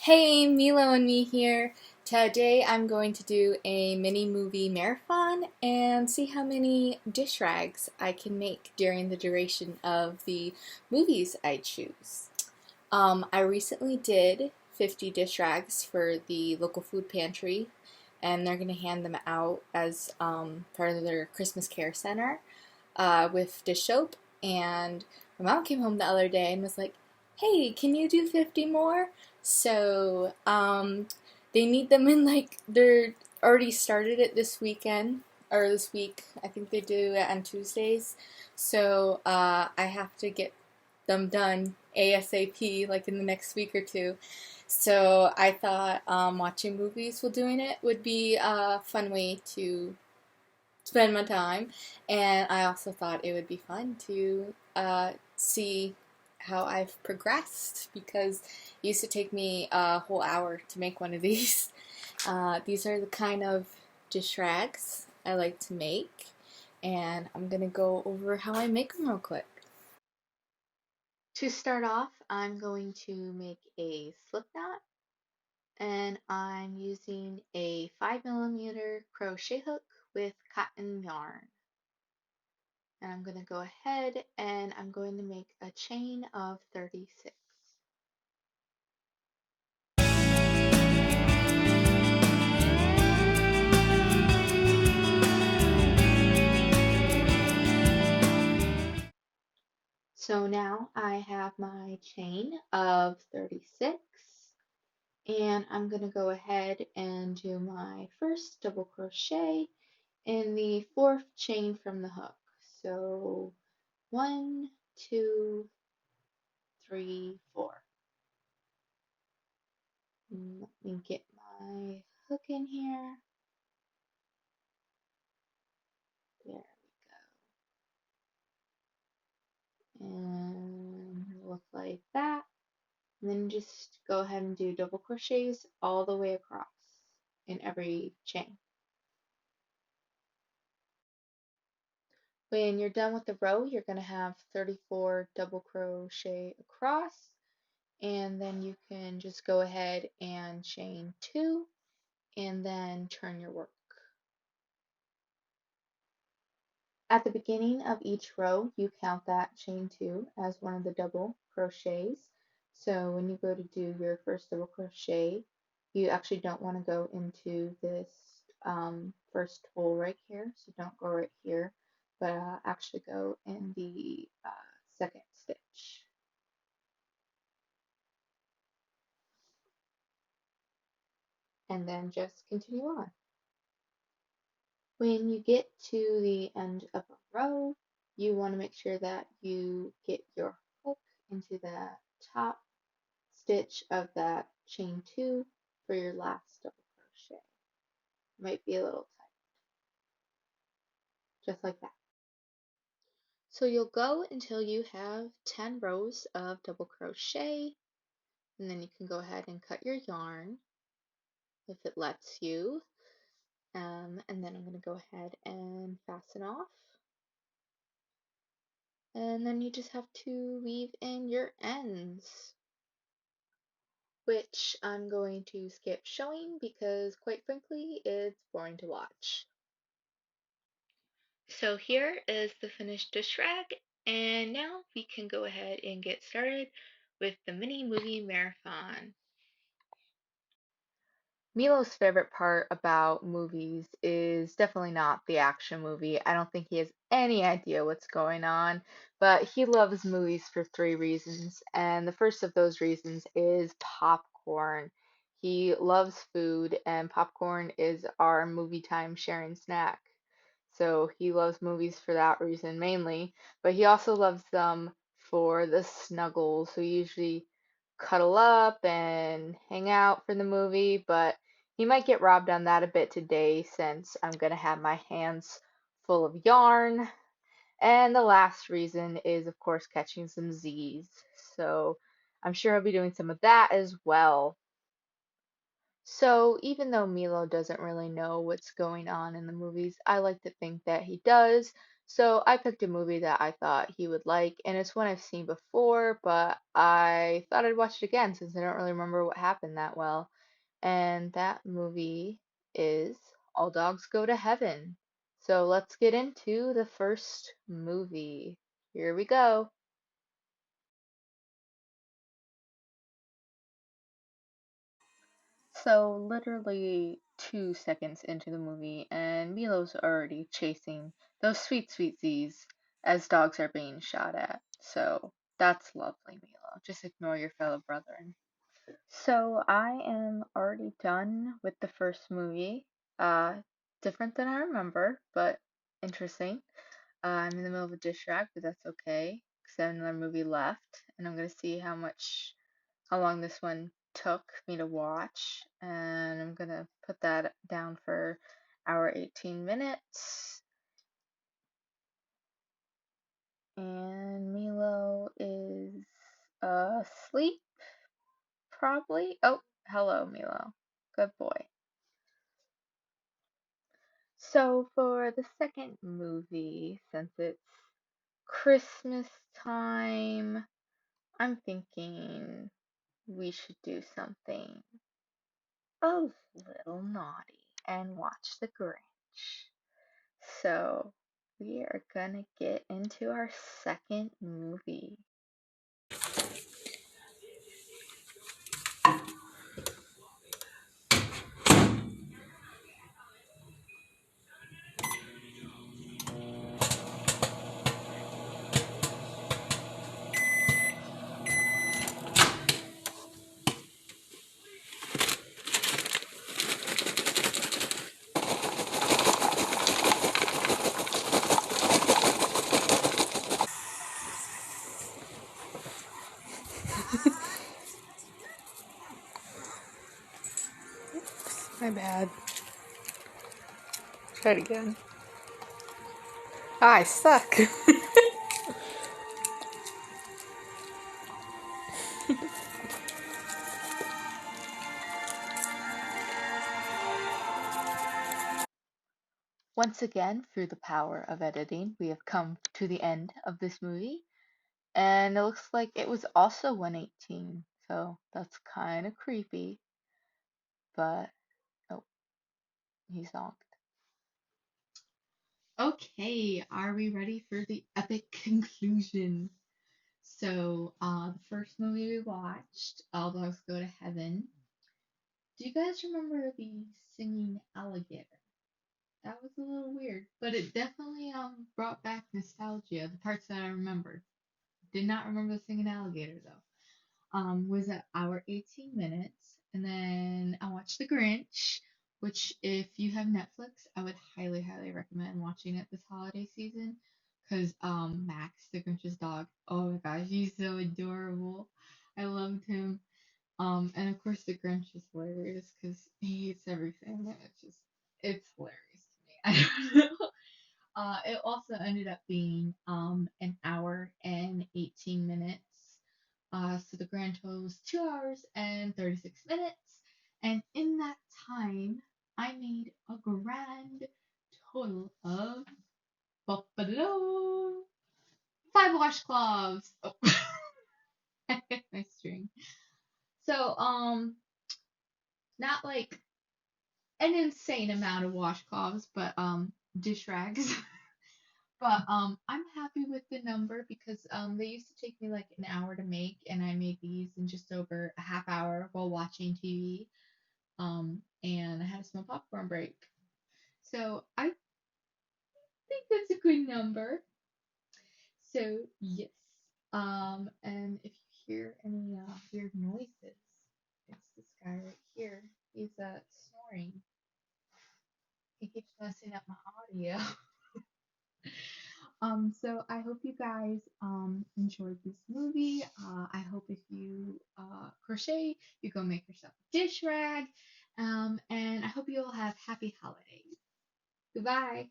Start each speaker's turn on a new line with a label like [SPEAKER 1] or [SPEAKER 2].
[SPEAKER 1] Hey, Milo&Me here. Today I'm going to do a mini movie marathon and see how many dish rags I can make during the duration of the movies I choose. I recently did 50 dish rags for the local food pantry, and they're going to hand them out as part of their Christmas Care Center with dish soap. And my mom came home the other day and was like, "Hey, can you do 50 more?" So they need them in they're already started it this weekend or this week. I think they do it on Tuesdays. So I have to get them done ASAP, like in the next week or two. So I thought watching movies while doing it would be a fun way to spend my time, and I also thought it would be fun to see how I've progressed because it used to take me a whole hour to make one of these. These are the kind of dish rags I like to make, and I'm gonna go over how I make them real quick. To start off, I'm going to make a slip knot, and I'm using a 5mm crochet hook with cotton yarn. And I'm going to go ahead and I'm going to make a chain of 36. So now I have my chain of 36, and I'm going to go ahead and do my first double crochet in the fourth chain from the hook. So 1, 2, 3, 4. Let me get my hook in here. There we go. And look like that. And then just go ahead and do double crochets all the way across in every chain. When you're done with the row, you're going to have 34 double crochet across, and then you can just go ahead and chain 2 and then turn your work. At the beginning of each row, you count that chain 2 as one of the double crochets. So when you go to do your first double crochet, you actually don't want to go into this first hole right here. So don't go right here, but actually go in the second stitch. And then just continue on. When you get to the end of a row, you want to make sure that you get your hook into the top stitch of that chain 2 for your last double crochet. Might be a little tight, just like that. So you'll go until you have 10 rows of double crochet, and then you can go ahead and cut your yarn if it lets you. And then I'm going to go ahead and fasten off. And then you just have to weave in your ends, which I'm going to skip showing because quite frankly, it's boring to watch. So here is the finished dish rag, and now we can go ahead and get started with the mini movie marathon. Milo's favorite part about movies is definitely not the action movie. I don't think he has any idea what's going on, but he loves movies for three reasons. And the first of those reasons is popcorn. He loves food, and popcorn is our movie time sharing snack. So he loves movies for that reason mainly, but he also loves them for the snuggles. So we usually cuddle up and hang out for the movie, but he might get robbed on that a bit today since I'm going to have my hands full of yarn. And the last reason is, of course, catching some Z's. So I'm sure I'll be doing some of that as well. So even though Milo doesn't really know what's going on in the movies, I like to think that he does So I picked a movie that I thought he would like, and it's one I've seen before, but I thought I'd watch it again since I don't really remember what happened that well. And that movie is All Dogs Go to Heaven. So let's get into the first movie. Here we go. So, literally 2 seconds into the movie, and Milo's already chasing those sweet, sweet Z's as dogs are being shot at. So, that's lovely, Milo. Just ignore your fellow brethren. So, I am already done with the first movie. Different than I remember, but interesting. I'm in the middle of a dish rack, but that's okay, because I have another movie left, and I'm gonna see how long this one took me to watch, and I'm gonna put that down for our 18 minutes. And Milo is asleep, probably. Oh, hello, Milo. Good boy. So, for the second movie, since it's Christmas time, I'm thinking we should do something a little naughty and watch The Grinch. So, we are gonna get into our second movie. My bad. Try it again. Ah, I suck. Once again, through the power of editing, we have come to the end of this movie. And it looks like it was also 118. So that's kind of creepy. But, oh, he's zonked. Okay, are we ready for the epic conclusion? So, the first movie we watched, All Dogs Go to Heaven. Do you guys remember the singing alligator? That was a little weird, but it definitely brought back nostalgia, the parts that I remembered. Did not remember the singing alligator though. Was at hour 18 minutes, and then I watched The Grinch, which if you have Netflix, I would highly, highly recommend watching it this holiday season. Cause Max, the Grinch's dog, oh my gosh, he's so adorable. I loved him. And of course the Grinch is hilarious because he eats everything. It's hilarious to me. I don't know. It also ended up being an hour and 18 minutes. So the grand total was 2 hours and 36 minutes. And in that time, I made a grand total of ba-ba-da-da, 5 washcloths. Oh, I hit my string. So, not like an insane amount of washcloths, but dish rags. But I'm happy with the number because they used to take me like an hour to make, and I made these in just over a half hour while watching TV. And I had a small popcorn break. So I think that's a good number. So yes. And if you hear any weird noises, it's this guy right here. He's snoring. He keeps messing up my audio. So I hope you guys enjoyed this movie. I hope if you crochet, you go make yourself a dish rag. And I hope you all have happy holidays. Goodbye.